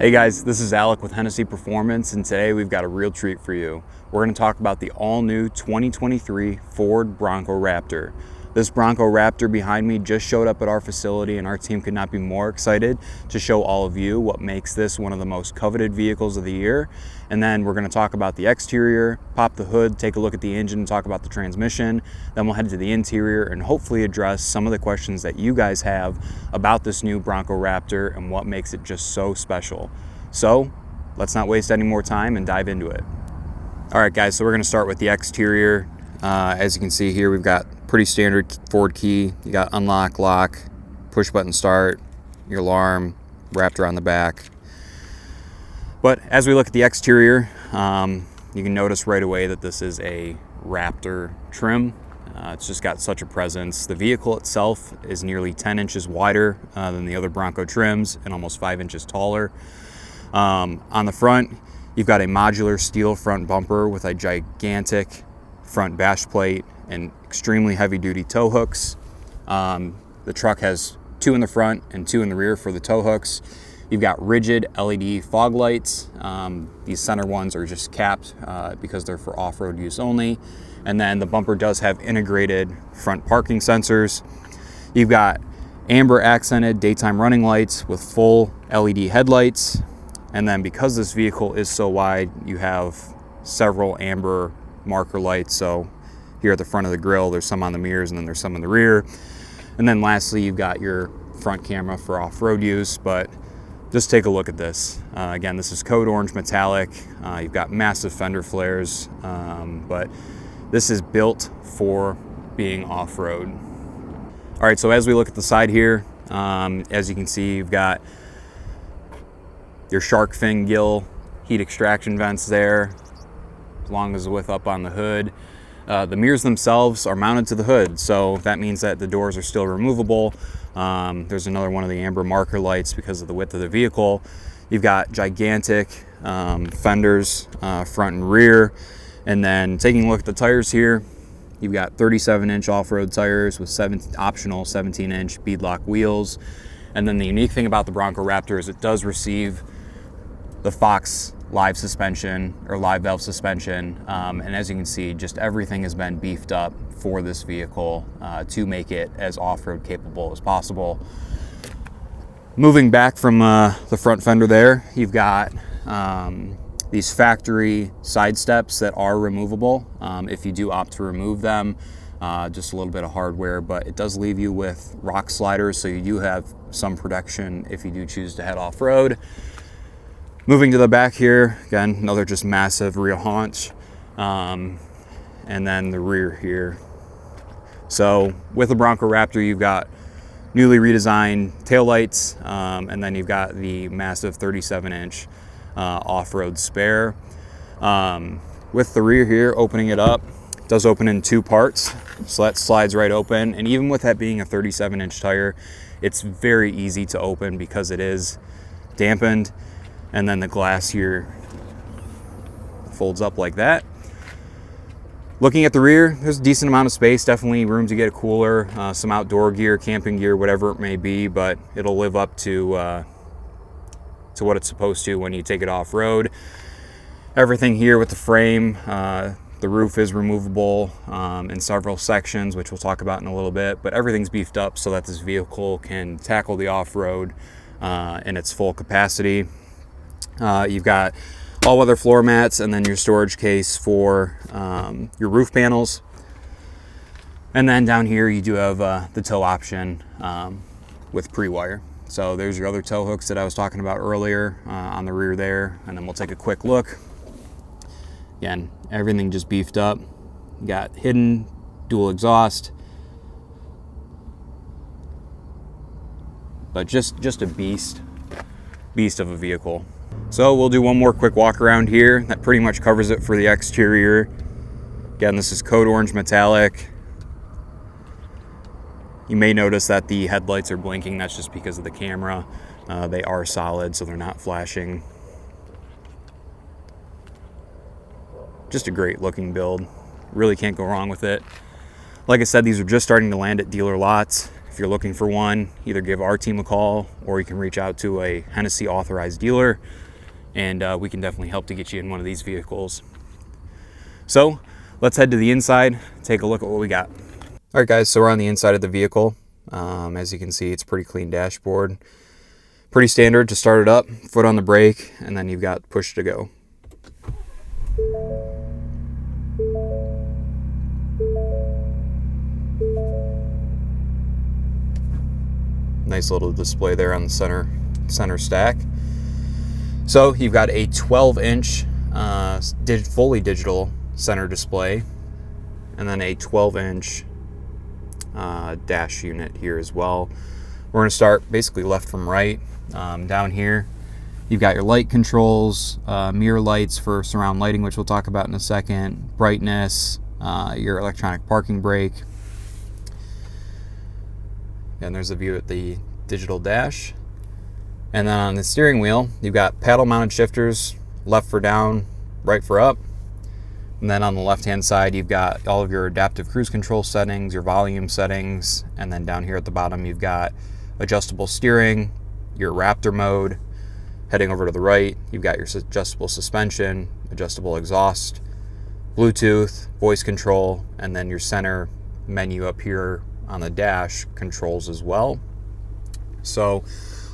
Hey guys, this is Alec with Hennessey Performance, and today we've got a real treat for you. We're going to talk about the all-new 2023 Ford Bronco Raptor. This Bronco Raptor behind me just showed up at our facility, and our team could not be more excited to show all of you what makes this one of the most coveted vehicles of the year. And then we're going to talk about the exterior, pop the hood, take a look at the engine, talk about the transmission. Then we'll head to the interior and hopefully address some of the questions that you guys have about this new Bronco Raptor and what makes it just so special. So let's not waste any more time and dive into it. All right guys, so we're going to start with the exterior. As you can see here, we've got pretty standard Ford key. You got unlock, lock, push button start, your alarm, Raptor on the back. But as we look at the exterior, you can notice right away that this is a Raptor trim. It's just got such a presence. The vehicle itself is nearly 10 inches wider than the other Bronco trims and almost 5 inches taller. On the front, you've got a modular steel front bumper with a gigantic front bash plate and extremely heavy-duty tow hooks. The truck has 2 in the front and 2 in the rear for the tow hooks. You've got rigid LED fog lights. These center ones are just capped because they're for off-road use only. And then the bumper does have integrated front parking sensors. You've got amber accented daytime running lights with full LED headlights. And then because this vehicle is so wide, you have several amber marker lights. So here at the front of the grille, there's some on the mirrors and then there's some in the rear. And then lastly, you've got your front camera for off-road use. But just take a look at this. Again, this is code orange metallic. You've got massive fender flares, but this is built for being off-road. All right, so as we look at the side here, as you can see, you've got your shark fin gill heat extraction vents there, as long as the width up on the hood. The mirrors themselves are mounted to the hood, so that means that the doors are still removable. There's another one of the amber marker lights because of the width of the vehicle. You've got gigantic fenders, front and rear. And then taking a look at the tires here, you've got 37-inch off-road tires with optional 17-inch beadlock wheels. And then the unique thing about the Bronco Raptor is it does receive the Fox live suspension or live valve suspension. And as you can see, just everything has been beefed up for this vehicle to make it as off-road capable as possible. Moving back from the front fender there, you've got these factory side steps that are removable if you do opt to remove them. Just a little bit of hardware, but it does leave you with rock sliders, so you do have some protection if you do choose to head off-road. Moving to the back here, again, another just massive rear haunch, and then the rear here. So with the Bronco Raptor, you've got newly redesigned taillights, and then you've got the massive 37-inch off-road spare. With the rear here, opening it up, it does open in 2 parts, so that slides right open. And even with that being a 37-inch tire, it's very easy to open because it is dampened. And then the glass here folds up like that. Looking at the rear, there's a decent amount of space, definitely room to get a cooler, some outdoor gear, camping gear, whatever it may be, but it'll live up to what it's supposed to when you take it off-road. Everything here with the frame, the roof is removable in several sections, which we'll talk about in a little bit, but everything's beefed up so that this vehicle can tackle the off-road in its full capacity. You've got all-weather floor mats and then your storage case for your roof panels. And then down here you do have the tow option with pre-wire. So there's your other tow hooks that I was talking about earlier on the rear there. And then we'll take a quick look. Again, everything just beefed up. You got hidden dual exhaust. But just a beast of a vehicle. So we'll do one more quick walk around here. That pretty much covers it for the exterior. Again, this is code orange metallic. You may notice that the headlights are blinking. That's just because of the camera. They are solid, so they're not flashing. Just a great looking build. Really can't go wrong with it. Like I said, these are just starting to land at dealer lots. If you're looking for one, either give our team a call or you can reach out to a Hennessey authorized dealer, and we can definitely help to get you in one of these vehicles. So let's head to the inside, take a look at what we got. All right, guys, so we're on the inside of the vehicle. As you can see, it's a pretty clean dashboard. Pretty standard to start it up, foot on the brake, and then you've got push to go. Nice little display there on the center stack. So you've got a 12-inch fully digital center display, and then a 12-inch dash unit here as well. We're going to start basically left from right. Down here, you've got your light controls, mirror lights for surround lighting, which we'll talk about in a second, brightness, your electronic parking brake. And there's a view at the digital dash. And then on the steering wheel, you've got paddle mounted shifters, left for down, right for up. And then on the left hand side, you've got all of your adaptive cruise control settings, your volume settings, and then down here at the bottom, you've got adjustable steering, your Raptor mode. Heading over to the right, you've got your adjustable suspension, adjustable exhaust, Bluetooth, voice control, and then your center menu up here on the dash controls as well. So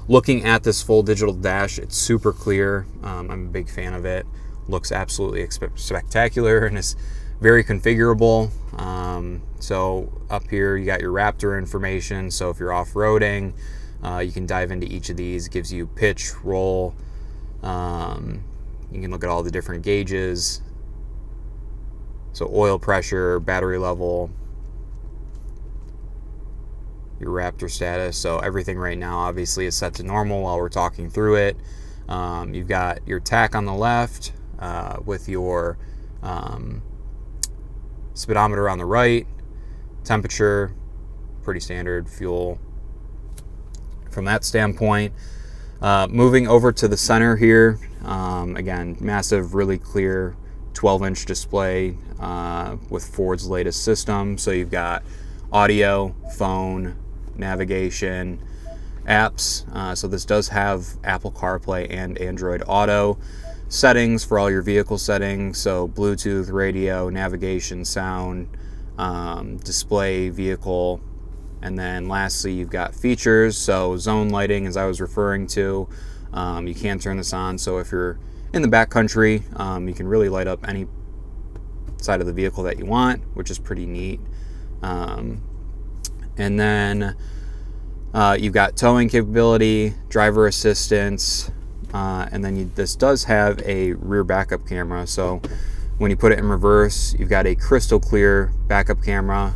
looking at this full digital dash, it's super clear. I'm a big fan of it. Looks absolutely spectacular and is very configurable. So up here you got your Raptor information. So if you're off-roading, you can dive into each of these. It gives you pitch, roll. You can look at all the different gauges. So oil pressure, battery level, your Raptor status. So everything right now obviously is set to normal while we're talking through it. You've got your tach on the left with your speedometer on the right, temperature, pretty standard, fuel from that standpoint. Moving over to the center here, again, massive, really clear 12-inch display with Ford's latest system. So you've got audio, phone, navigation, apps. So this does have Apple CarPlay and Android Auto. Settings for all your vehicle settings, so Bluetooth, radio, navigation, sound, display, vehicle, and then lastly you've got features. So zone lighting, as I was referring to, you can turn this on. So if you're in the back country, you can really light up any side of the vehicle that you want, which is pretty neat. And then you've got towing capability, driver assistance, and then this does have a rear backup camera. So when you put it in reverse, you've got a crystal clear backup camera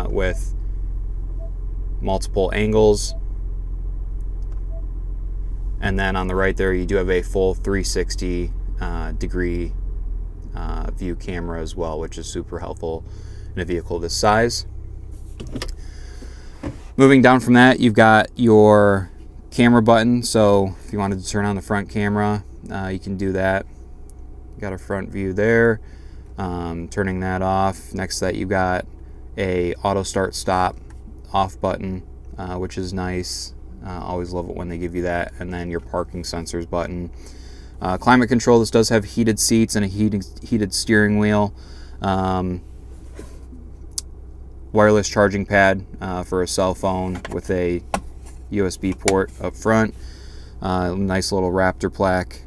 with multiple angles. And then on the right there, you do have a full 360 degree view camera as well, which is super helpful in a vehicle this size. Moving down from that, you've got your camera button. So if you wanted to turn on the front camera, you can do that. Got a front view there. Turning that off. Next to that, you've got a auto start stop off button, which is nice. Always love it when they give you that. And then your parking sensors button. Climate control. This does have heated seats and a heated steering wheel. Wireless charging pad for a cell phone with a USB port up front. Nice little Raptor plaque.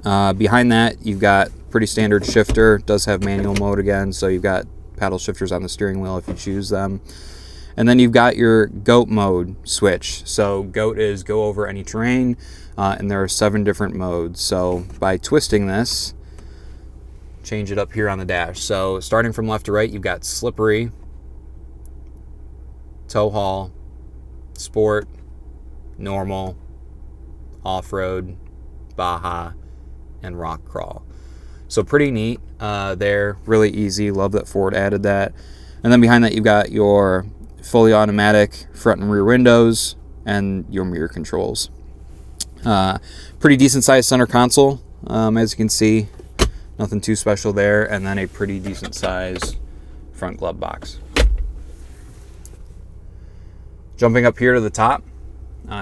Behind that, you've got pretty standard shifter. It does have manual mode again, so you've got paddle shifters on the steering wheel if you choose them. And then you've got your GOAT mode switch. So GOAT is go over any terrain, and there are 7 different modes. So by twisting this, change it up here on the dash. So starting from left to right, you've got slippery, tow haul, sport, normal, off-road, Baja, and rock crawl. So pretty neat there, really easy. Love that Ford added that. And then behind that, you've got your fully automatic front and rear windows and your mirror controls. Pretty decent sized center console, as you can see. Nothing too special there. And then a pretty decent sized front glove box. Jumping up here to the top,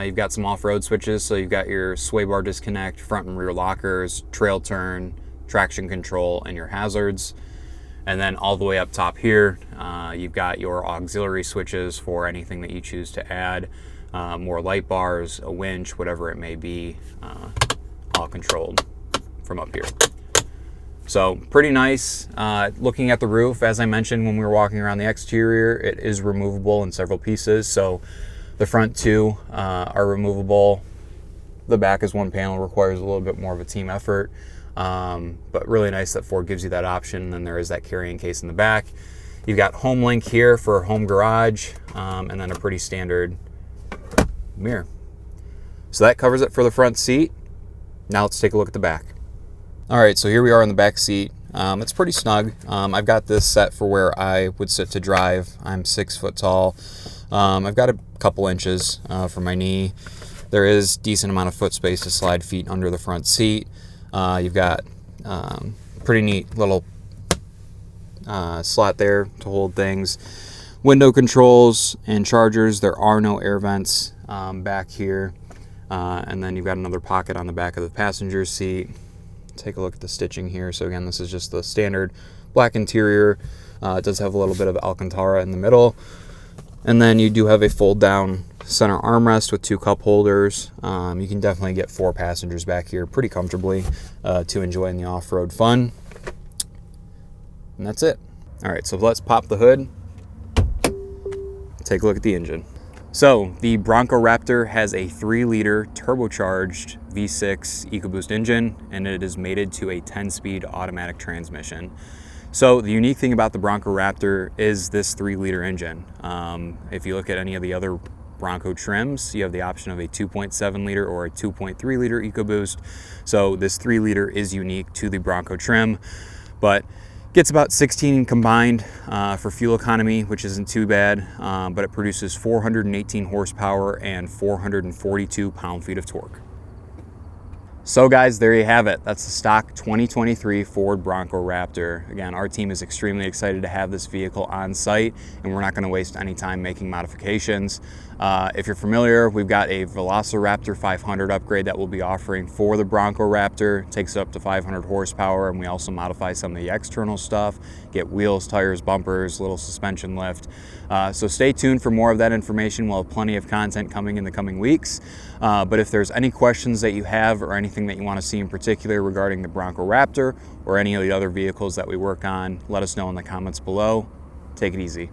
you've got some off-road switches. So you've got your sway bar disconnect, front and rear lockers, trail turn, traction control, and your hazards. And then all the way up top here, you've got your auxiliary switches for anything that you choose to add, more light bars, a winch, whatever it may be, all controlled from up here. So pretty nice. Looking at the roof, as I mentioned when we were walking around the exterior, it is removable in several pieces. So the front two are removable. The back is one panel, requires a little bit more of a team effort. But really nice that Ford gives you that option. And then there is that carrying case in the back. You've got home link here for home garage, and then a pretty standard mirror. So that covers it for the front seat. Now let's take a look at the back. All right, so here we are in the back seat. It's pretty snug. I've got this set for where I would sit to drive. I'm 6 foot tall. I've got a couple inches for my knee. There is decent amount of foot space to slide feet under the front seat. You've got pretty neat little slot there to hold things. Window controls and chargers. There are no air vents back here. And then you've got another pocket on the back of the passenger seat. Take a look at the stitching here. So again, this is just the standard black interior. It does have a little bit of Alcantara in the middle. And then you do have a fold down center armrest with 2 cup holders. You can definitely get 4 passengers back here pretty comfortably to enjoy in the off-road fun. And that's it. All right, so let's pop the hood. Take a look at the engine. So the Bronco Raptor has a 3-liter turbocharged V6 EcoBoost engine, and it is mated to a 10-speed automatic transmission. So the unique thing about the Bronco Raptor is this 3-liter engine. If you look at any of the other Bronco trims, you have the option of a 2.7 liter or a 2.3 liter EcoBoost. So this 3-liter is unique to the Bronco trim, but gets about 16 combined for fuel economy, which isn't too bad, but it produces 418 horsepower and 442 pound-feet of torque. So guys, there you have it. That's the stock 2023 Ford Bronco Raptor. Again, our team is extremely excited to have this vehicle on site, and we're not going to waste any time making modifications. If you're familiar, we've got a VelociRaptor 500 upgrade that we'll be offering for the Bronco Raptor. It takes it up to 500 horsepower, and we also modify some of the external stuff, get wheels, tires, bumpers, little suspension lift. So stay tuned for more of that information. We'll have plenty of content coming in the coming weeks. But if there's any questions that you have or anything that you want to see in particular regarding the Bronco Raptor or any of the other vehicles that we work on, let us know in the comments below. Take it easy.